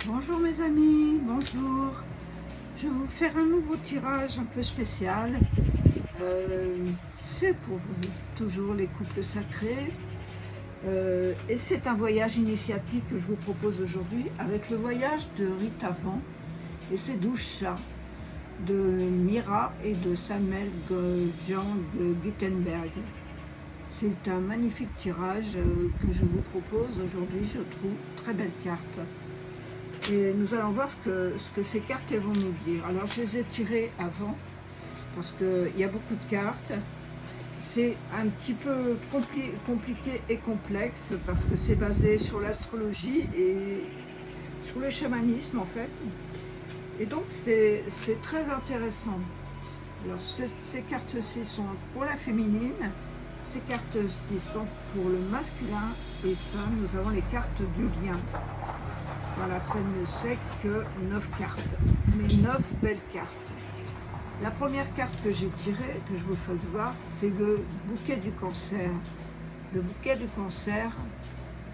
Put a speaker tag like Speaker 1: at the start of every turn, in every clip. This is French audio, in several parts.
Speaker 1: Bonjour mes amis, bonjour. Je vais vous faire un nouveau tirage un peu spécial. C'est pour toujours les couples sacrés. Et c'est un voyage initiatique que je vous propose aujourd'hui avec le voyage de Rita Van et ses 12 chats de Mira et de Samuel Jean de Gutenberg. C'est un magnifique tirage que je vous propose aujourd'hui, je trouve. Très belle carte. Et nous allons voir ce que ces cartes vont nous dire. Alors je les ai tirées avant, parce qu'il y a beaucoup de cartes. C'est un petit peu compliqué et complexe, parce que c'est basé sur l'astrologie et sur le chamanisme en fait. Et donc c'est très intéressant. Alors ces cartes-ci sont pour la féminine, ces cartes-ci sont pour le masculin, et ça, nous avons les cartes du lien. Voilà, ça ne c'est que 9 cartes, mais 9 belles cartes. La première carte que j'ai tirée, que je vous fasse voir, c'est le bouquet du cancer. Le bouquet du cancer,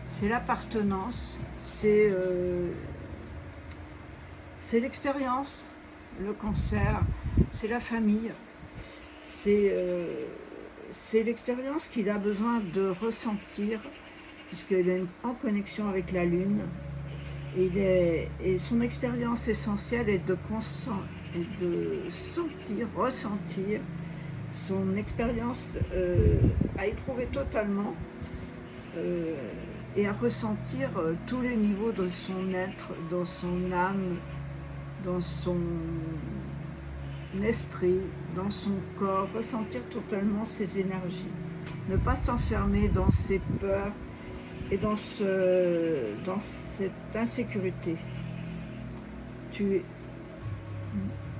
Speaker 1: c'est l'appartenance, c'est l'expérience. Le cancer, c'est la famille, c'est l'expérience qu'il a besoin de ressentir, puisqu'il est en connexion avec la Lune. Et son expérience essentielle est de sentir, ressentir son expérience, à éprouver totalement et à ressentir tous les niveaux de son être, dans son âme, dans son esprit, dans son corps, ressentir totalement ses énergies, ne pas s'enfermer dans ses peurs et dans cette insécurité.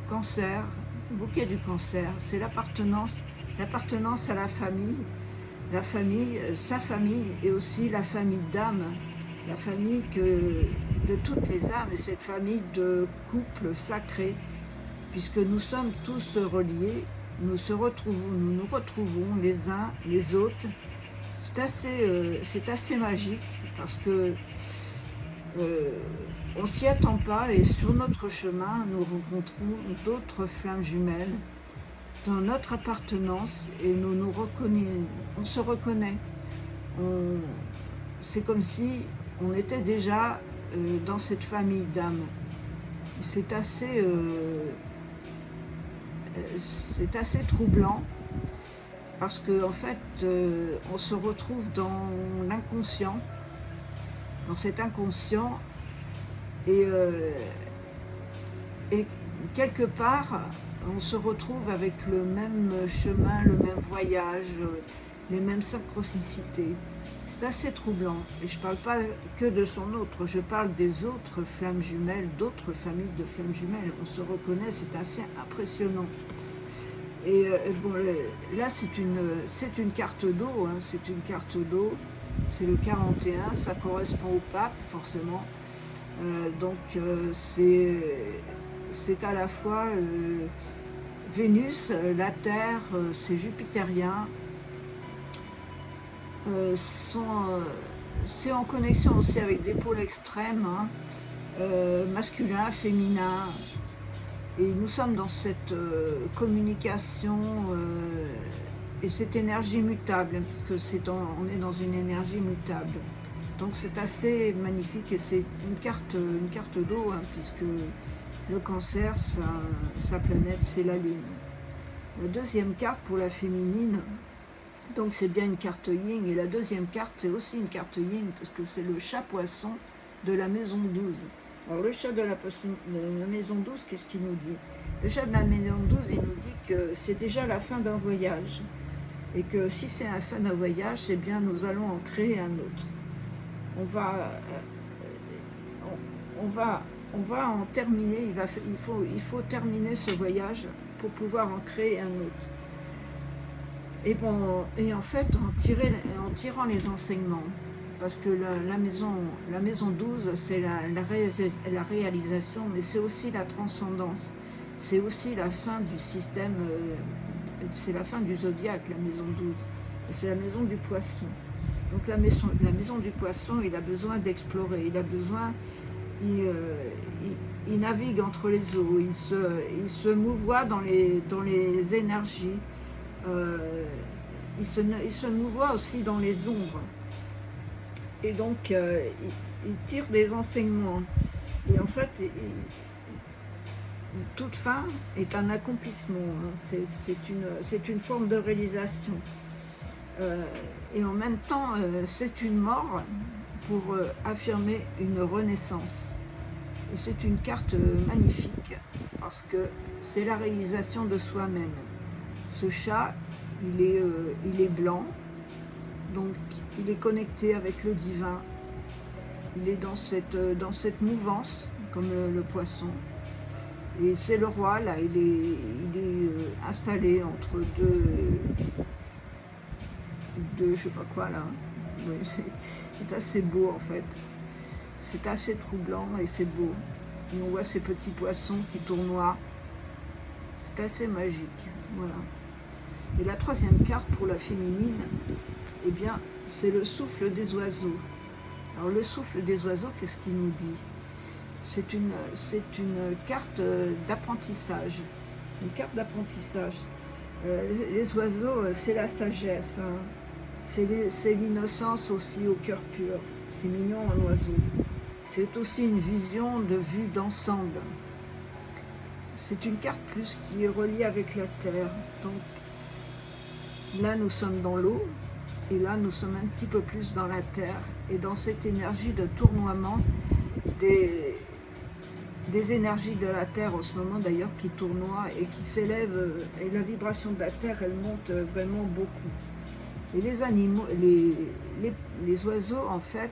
Speaker 1: Cancer, le bouquet du cancer, c'est l'appartenance à la famille, sa famille, et aussi la famille d'âme, la famille de toutes les âmes, et cette famille de couple sacré, puisque nous sommes tous reliés, nous nous retrouvons les uns les autres. C'est assez magique, parce que on s'y attend pas, et sur notre chemin, nous rencontrons d'autres flammes jumelles dans notre appartenance, et on se reconnaît. C'est comme si on était déjà dans cette famille d'âmes. C'est assez troublant, parce que en fait, on se retrouve dans l'inconscient, dans cet inconscient, et quelque part, on se retrouve avec le même chemin, le même voyage, les mêmes synchronicités. C'est assez troublant, et je ne parle pas que de son autre, je parle des autres flammes jumelles, d'autres familles de flammes jumelles. On se reconnaît, c'est assez impressionnant. Et bon, là c'est une carte d'eau, hein, c'est une carte d'eau, c'est le 41, ça correspond au pape forcément. Donc c'est à la fois Vénus, la Terre, c'est jupitérien, c'est en connexion aussi avec des pôles extrêmes, hein, masculin, féminin. Et nous sommes dans cette communication et cette énergie mutable, puisque on est dans une énergie mutable. Donc c'est assez magnifique, et c'est une carte d'eau, hein, puisque le cancer, sa planète, c'est la Lune. La deuxième carte pour la féminine, donc c'est bien une carte yin, et la deuxième carte c'est aussi une carte yin, parce que c'est le chat poisson de la maison 12. Alors le chat de la maison 12, qu'est-ce qu'il nous dit? Le chat de la maison 12, il nous dit que c'est déjà la fin d'un voyage, et que si c'est la fin d'un voyage, eh bien nous allons en créer un autre. On va en terminer, il faut terminer ce voyage pour pouvoir en créer un autre. Et bon, et en fait, en tirant les enseignements, parce que la maison 12, c'est la réalisation, mais c'est aussi la transcendance, c'est aussi la fin du système, c'est la fin du zodiaque, la maison 12, et c'est la maison du poisson. Donc la maison du poisson, il a besoin d'explorer, il a besoin il navigue entre les eaux, il se mouvoie dans les énergies, il se mouvoie aussi dans les ombres. Et donc, il tire des enseignements. Et en fait, toute fin est un accomplissement, hein. C'est une forme de réalisation. Et en même temps, c'est une mort pour affirmer une renaissance. Et c'est une carte magnifique parce que c'est la réalisation de soi-même. Ce chat, il est blanc, donc il est connecté avec le divin. Il est dans cette mouvance, comme le poisson. Et c'est le roi, là, il est installé entre deux, je sais pas quoi, là. Oui, c'est assez beau, en fait. C'est assez troublant et c'est beau. Et on voit ces petits poissons qui tournoient. C'est assez magique, voilà. Et la troisième carte pour la féminine, eh bien, c'est le souffle des oiseaux. Alors, le souffle des oiseaux, qu'est-ce qu'il nous dit? C'est une carte d'apprentissage. Une carte d'apprentissage. Les oiseaux, c'est la sagesse, hein. C'est l'innocence aussi au cœur pur. C'est mignon, un oiseau. C'est aussi une vision de vue d'ensemble. C'est une carte plus qui est reliée avec la terre. Donc là, nous sommes dans l'eau. Et là, nous sommes un petit peu plus dans la terre. Et dans cette énergie de tournoiement des énergies de la terre en ce moment d'ailleurs qui tournoient et qui s'élèvent, et la vibration de la terre elle monte vraiment beaucoup. Et les animaux, les oiseaux en fait,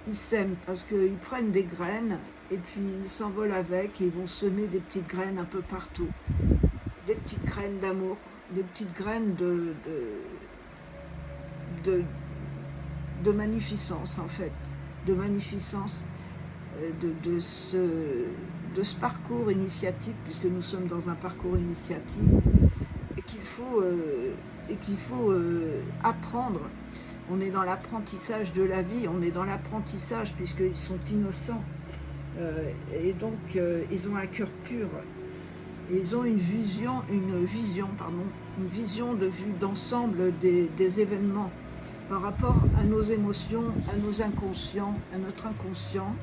Speaker 1: ils sèment parce qu'ils prennent des graines et puis ils s'envolent avec et ils vont semer des petites graines un peu partout. Des petites graines d'amour, des petites graines de magnificence en fait, de magnificence. De ce parcours initiatique, puisque nous sommes dans un parcours initiatique, et qu'il faut apprendre. On est dans l'apprentissage de la vie, on est dans l'apprentissage puisqu'ils sont innocents, et donc ils ont un cœur pur, et ils ont une vision de vue d'ensemble des événements par rapport à nos émotions, à nos inconscients, à notre inconscient.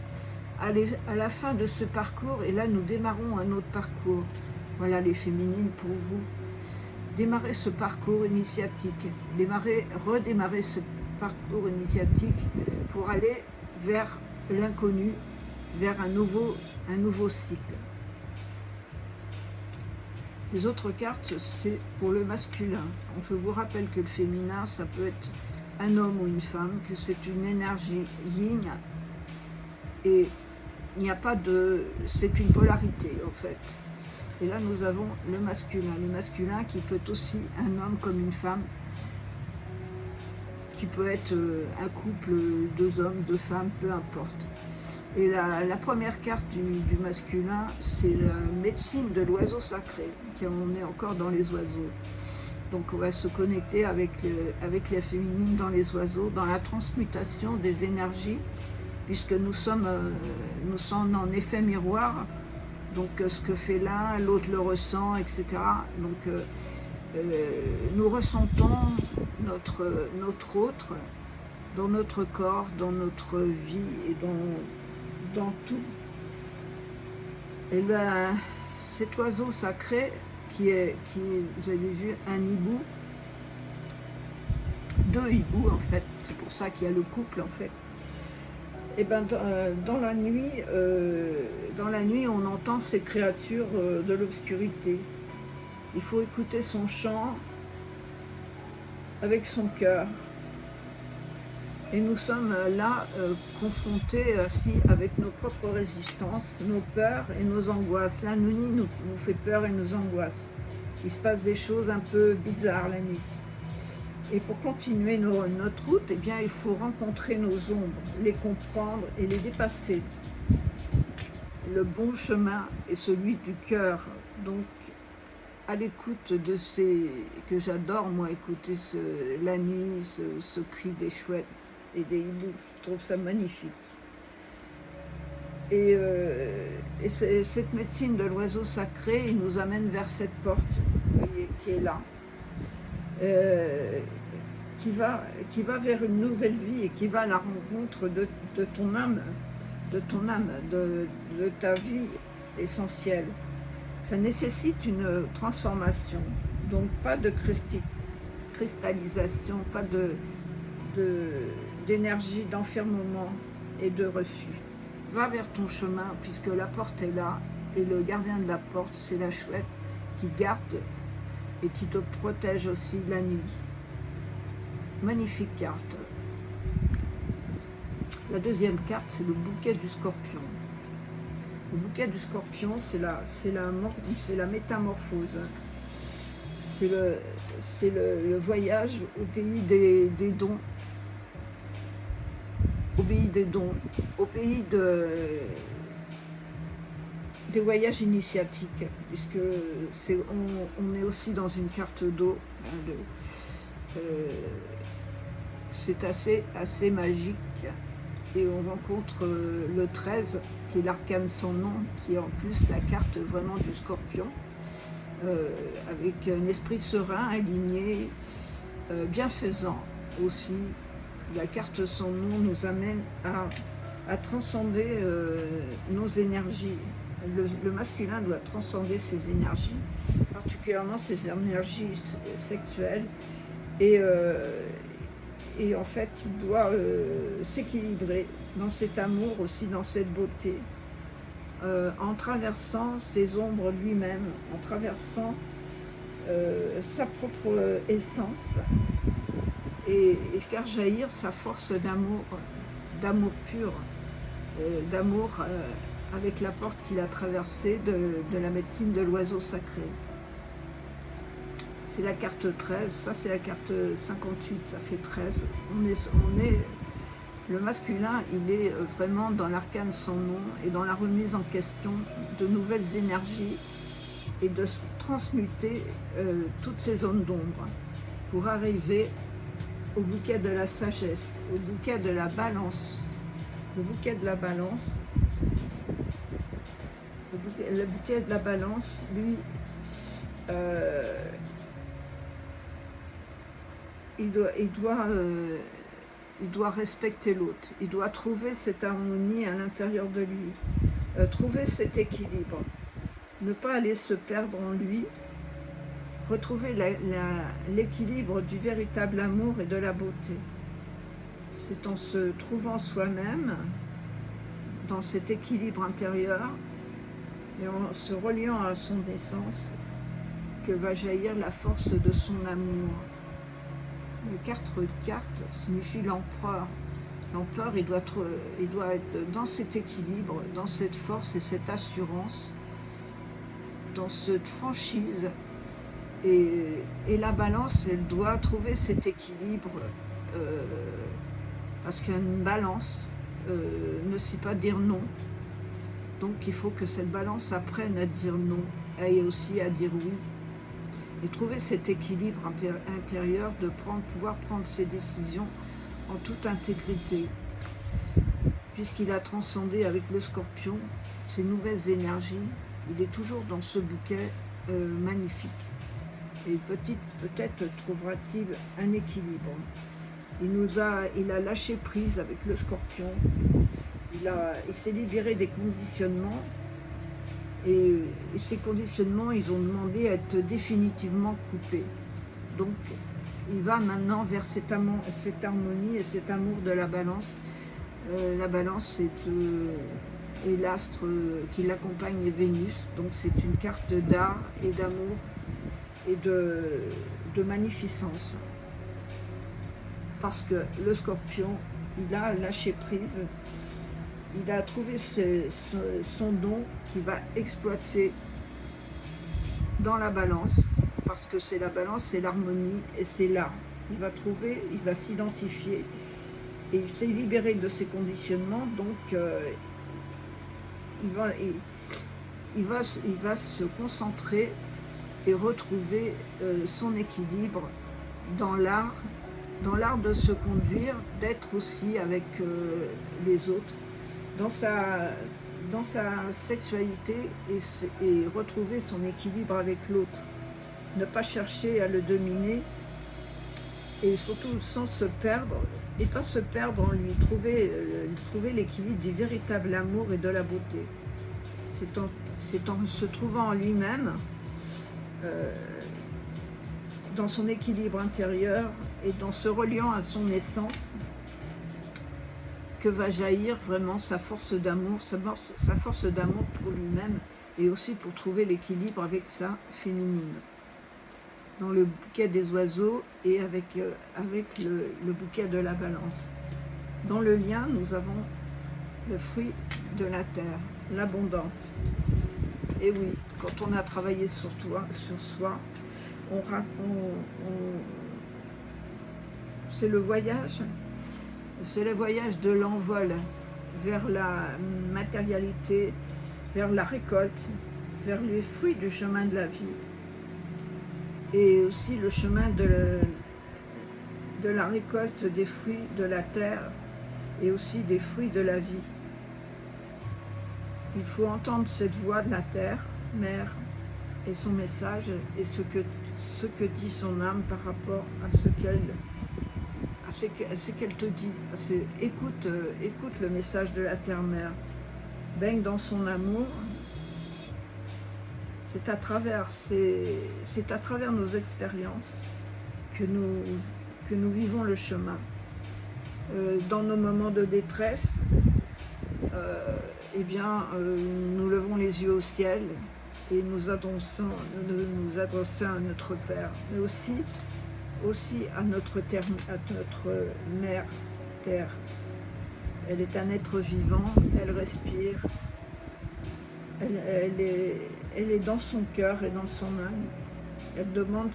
Speaker 1: À la fin de ce parcours, et là nous démarrons un autre parcours. Voilà les féminines pour vous. Démarrer ce parcours initiatique, redémarrer ce parcours initiatique pour aller vers l'inconnu, vers un nouveau cycle. Les autres cartes, c'est pour le masculin. Je vous rappelle que le féminin, ça peut être un homme ou une femme, que c'est une énergie yin, et il n'y a pas de... c'est une polarité en fait. Et là nous avons le masculin qui peut être aussi un homme comme une femme, qui peut être un couple, deux hommes, deux femmes, peu importe. Et la première carte du masculin, c'est la médecine de l'oiseau sacré, on est encore dans les oiseaux. Donc on va se connecter avec la féminine dans les oiseaux, dans la transmutation des énergies, puisque nous sommes en effet miroir, donc ce que fait l'un, l'autre le ressent, etc. Donc nous ressentons notre autre dans notre corps, dans notre vie et dans tout. Et bien, cet oiseau sacré qui est, vous avez vu, un hibou, deux hiboux en fait, c'est pour ça qu'il y a le couple en fait. Et ben dans la nuit, on entend ces créatures de l'obscurité. Il faut écouter son chant avec son cœur. Et nous sommes là confrontés aussi avec nos propres résistances, nos peurs et nos angoisses. La nuit nous fait peur et nous angoisse. Il se passe des choses un peu bizarres la nuit. Et pour continuer notre route, eh bien, il faut rencontrer nos ombres, les comprendre et les dépasser. Le bon chemin est celui du cœur. Donc, à l'écoute de ces... que j'adore, moi, écouter la nuit, ce cri des chouettes et des hiboux. Je trouve ça magnifique. Cette médecine de l'oiseau sacré, il nous amène vers cette porte, vous voyez, qui est là, qui va vers une nouvelle vie et qui va à la rencontre de ton âme, de ta vie essentielle. Ça nécessite une transformation, donc pas de cristallisation, pas d'énergie d'enfermement et de refus. Va vers ton chemin, puisque la porte est là, et le gardien de la porte, c'est la chouette qui garde et qui te protège aussi la nuit. Magnifique carte. La deuxième carte, c'est le bouquet du scorpion. Le bouquet du scorpion, c'est la métamorphose. C'est le voyage au pays des dons, au pays des dons, au pays des voyages initiatiques, puisque on est aussi dans une carte d'eau. C'est assez magique, et on rencontre le 13, qui est l'arcane sans nom, qui est en plus la carte vraiment du scorpion, avec un esprit serein, aligné, bienfaisant aussi. La carte sans nom nous amène à transcender nos énergies. Le masculin doit transcender ses énergies, particulièrement ses énergies sexuelles, et en fait il doit s'équilibrer dans cet amour, aussi dans cette beauté, en traversant ses ombres lui-même, en traversant sa propre essence, et faire jaillir sa force d'amour pur, d'amour avec la porte qu'il a traversée de la médecine de l'oiseau sacré. C'est la carte 13, ça c'est la carte 58, ça fait 13. Le masculin, il est vraiment dans l'arcane sans nom et dans la remise en question de nouvelles énergies et de transmuter toutes ces zones d'ombre pour arriver au bouquet de la sagesse, au bouquet de la balance. Le bouquet de la balance, le bouquet de la balance, lui, il doit respecter l'autre, il doit trouver cette harmonie à l'intérieur de lui, trouver cet équilibre, ne pas aller se perdre en lui, retrouver l'équilibre du véritable amour et de la beauté. C'est en se trouvant soi-même, dans cet équilibre intérieur, et en se reliant à son essence, que va jaillir la force de son amour. Le carte signifie l'empereur. L'empereur, il doit être dans cet équilibre, dans cette force et cette assurance, dans cette franchise. Et la balance, elle doit trouver cet équilibre, parce qu'une balance ne sait pas dire non. Donc il faut que cette balance apprenne à dire non et aussi à dire oui. Et trouver cet équilibre intérieur de pouvoir prendre ses décisions en toute intégrité. Puisqu'il a transcendé avec le scorpion ces nouvelles énergies, il est toujours dans ce bouquet magnifique. Et peut-être trouvera-t-il un équilibre. Il a lâché prise avec le scorpion, il s'est libéré des conditionnements, et ces conditionnements, ils ont demandé à être définitivement coupés. Donc, il va maintenant vers cette harmonie et cet amour de la balance. La balance, et l'astre qui l'accompagne est Vénus, donc c'est une carte d'art et d'amour et de magnificence. Parce que le scorpion, il a lâché prise, il a trouvé son don qu'il va exploiter dans la balance, parce que c'est la balance, c'est l'harmonie et c'est l'art. Il va trouver, il va s'identifier, et il s'est libéré de ses conditionnements, donc il va se concentrer et retrouver son équilibre dans l'art de se conduire, d'être aussi avec les autres, dans sa sexualité et retrouver son équilibre avec l'autre. Ne pas chercher à le dominer et surtout sans se perdre, et pas se perdre en lui trouver l'équilibre du véritable amour et de la beauté. C'est en se trouvant en lui-même, dans son équilibre intérieur et dans se reliant à son essence, que va jaillir vraiment sa force d'amour, sa force d'amour pour lui-même et aussi pour trouver l'équilibre avec sa féminine. Dans le bouquet des oiseaux et avec le bouquet de la balance. Dans le lien, nous avons le fruit de la terre, l'abondance. Et oui, quand on a travaillé sur soi, c'est le voyage de l'envol vers la matérialité, vers la récolte, vers les fruits du chemin de la vie. Et aussi le chemin de la récolte des fruits de la terre et aussi des fruits de la vie. Il faut entendre cette voix de la terre, mère, et son message et ce que dit son âme par rapport à ce qu'elle te dit. Écoute le message de la terre-mère, baigne dans son amour. C'est à travers nos expériences que nous vivons le chemin. Dans nos moments de détresse, nous levons les yeux au ciel et nous adressons à notre Père, mais aussi à notre mère terre. Elle est un être vivant, elle respire, elle est dans son cœur et dans son âme. Elle demande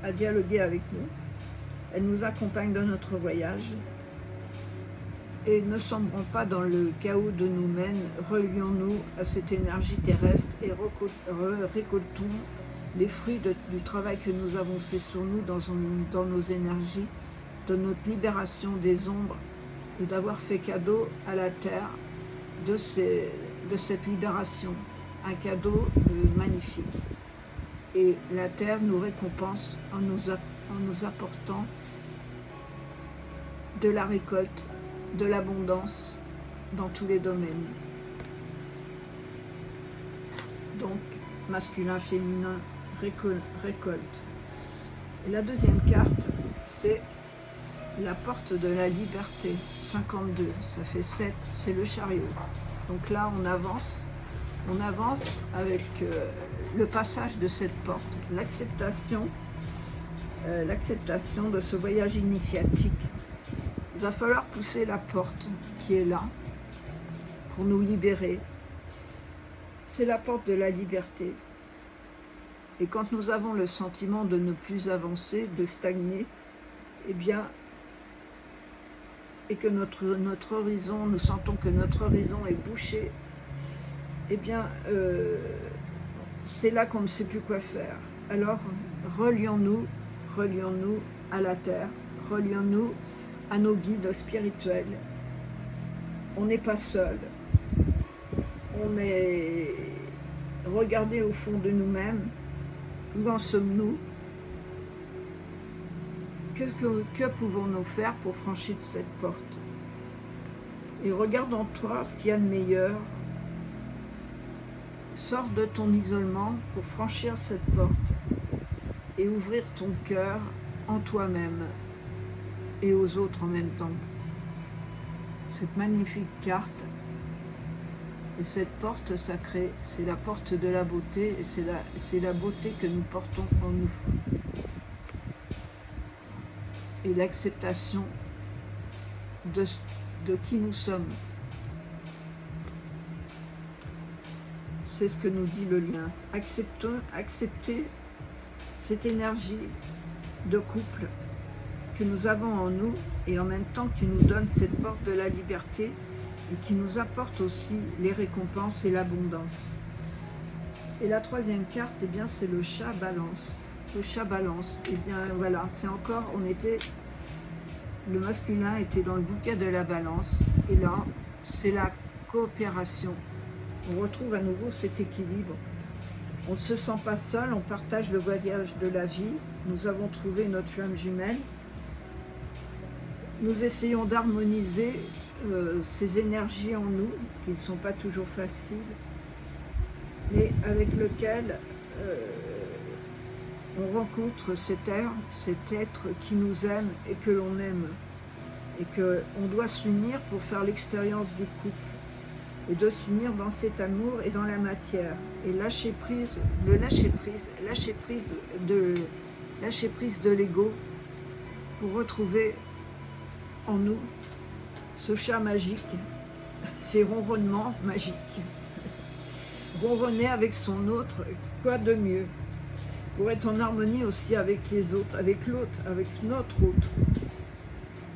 Speaker 1: à dialoguer avec nous. Elle nous accompagne dans notre voyage. Et ne sombrons pas dans le chaos de nous-mêmes, relions-nous à cette énergie terrestre et récoltons les fruits du travail que nous avons fait sur nous dans nos énergies, de notre libération des ombres et d'avoir fait cadeau à la Terre de cette libération, un cadeau magnifique. Et la Terre nous récompense en nous apportant de la récolte, de l'abondance dans tous les domaines. Donc, masculin, féminin, récolte. Et la deuxième carte, c'est la porte de la liberté, 52, ça fait 7, c'est le chariot. Donc là, on avance avec le passage de cette porte, l'acceptation de ce voyage initiatique. Il va falloir pousser la porte qui est là pour nous libérer. C'est la porte de la liberté. Et quand nous avons le sentiment de ne plus avancer, de stagner, et que notre horizon, nous sentons que notre horizon est bouché, c'est là qu'on ne sait plus quoi faire. Alors, relions-nous à la terre, relions-nous à nos guides spirituels. On n'est pas seul. Regardez au fond de nous-mêmes. Où en sommes-nous? Que pouvons-nous faire pour franchir cette porte? Et regarde en toi ce qu'il y a de meilleur. Sors de ton isolement pour franchir cette porte et ouvrir ton cœur en toi-même et aux autres en même temps. Cette magnifique carte et cette porte sacrée, c'est la porte de la beauté et c'est la beauté que nous portons en nous. Et l'acceptation de qui nous sommes. C'est ce que nous dit le lien. Accepter cette énergie de couple que nous avons en nous et en même temps qui nous donne cette porte de la liberté et qui nous apporte aussi les récompenses et l'abondance. Et la troisième carte, c'est le chat balance. Le chat balance, voilà, c'est encore, le masculin était dans le bouquet de la balance Et là, c'est la coopération. On retrouve à nouveau cet équilibre. On ne se sent pas seul, on partage le voyage de la vie. Nous avons trouvé notre flamme jumelle. Nous essayons d'harmoniser ces énergies en nous, qui ne sont pas toujours faciles, mais avec lequel on rencontre cet être qui nous aime et que l'on aime. Et qu'on doit s'unir pour faire l'expérience du couple. Et de s'unir dans cet amour et dans la matière. Et lâcher prise de l'ego pour retrouver en nous ce chat magique, ces ronronnements magiques. Ronronner avec son autre, quoi de mieux? Pour être en harmonie aussi avec les autres, avec l'autre, avec notre autre.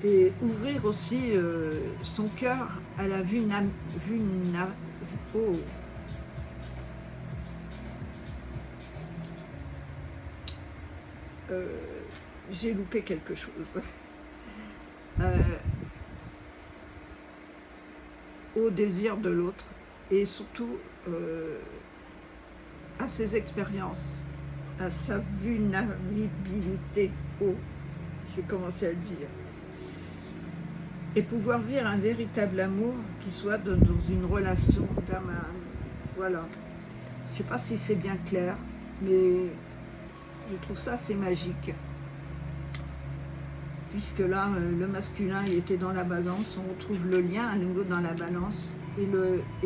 Speaker 1: Et ouvrir aussi son cœur à la j'ai loupé quelque chose. Au désir de l'autre et surtout à ses expériences, à sa vulnérabilité. Je vais commencer à le dire. Et pouvoir vivre un véritable amour qui soit dans une relation d'âme à âme. Voilà. Je ne sais pas si c'est bien clair, mais je trouve ça assez magique. Puisque là, le masculin il était dans la balance, on retrouve le lien à nouveau dans la balance et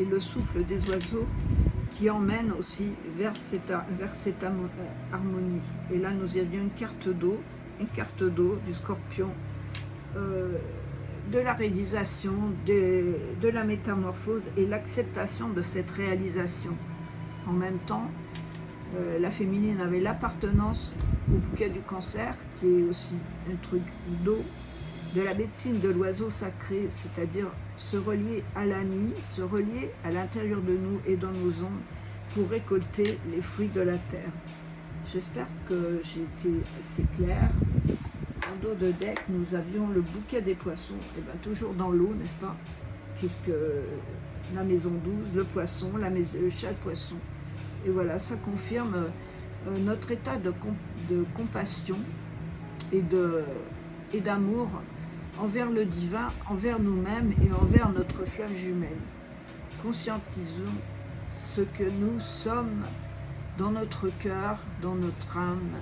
Speaker 1: le souffle des oiseaux qui emmène aussi vers cette harmonie. Et là, nous avions une carte d'eau du scorpion, de la réalisation, de la métamorphose et l'acceptation de cette réalisation. En même temps, la féminine avait l'appartenance au bouquet du cancer, qui est aussi un truc d'eau, de la médecine de l'oiseau sacré, c'est-à-dire se relier à la nuit, se relier à l'intérieur de nous et dans nos ondes pour récolter les fruits de la terre. J'espère que j'ai été assez claire. En dos de deck, nous avions le bouquet des poissons, et bien toujours dans l'eau, n'est-ce pas? Puisque la maison 12, le poisson, le chat de poisson. Et voilà, ça confirme notre état de compassion et d'amour envers le divin, envers nous-mêmes et envers notre flamme jumelle. Conscientisons ce que nous sommes dans notre cœur, dans notre âme,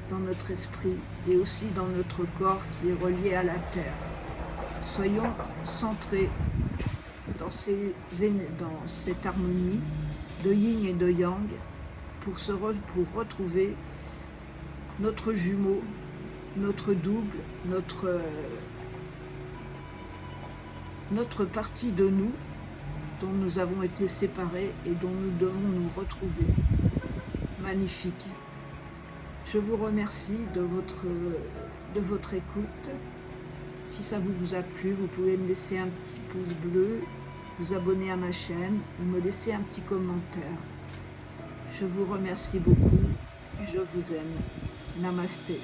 Speaker 1: dans notre esprit et aussi dans notre corps qui est relié à la terre. Soyons centrés dans cette harmonie de yin et de yang pour retrouver notre jumeau, notre double, notre partie de nous dont nous avons été séparés et dont nous devons nous retrouver. Magnifique. Je vous remercie de votre écoute. Si ça vous a plu, vous pouvez me laisser un petit pouce bleu, vous abonner à ma chaîne ou me laisser un petit commentaire. Je vous remercie beaucoup. Je vous aime. Namasté.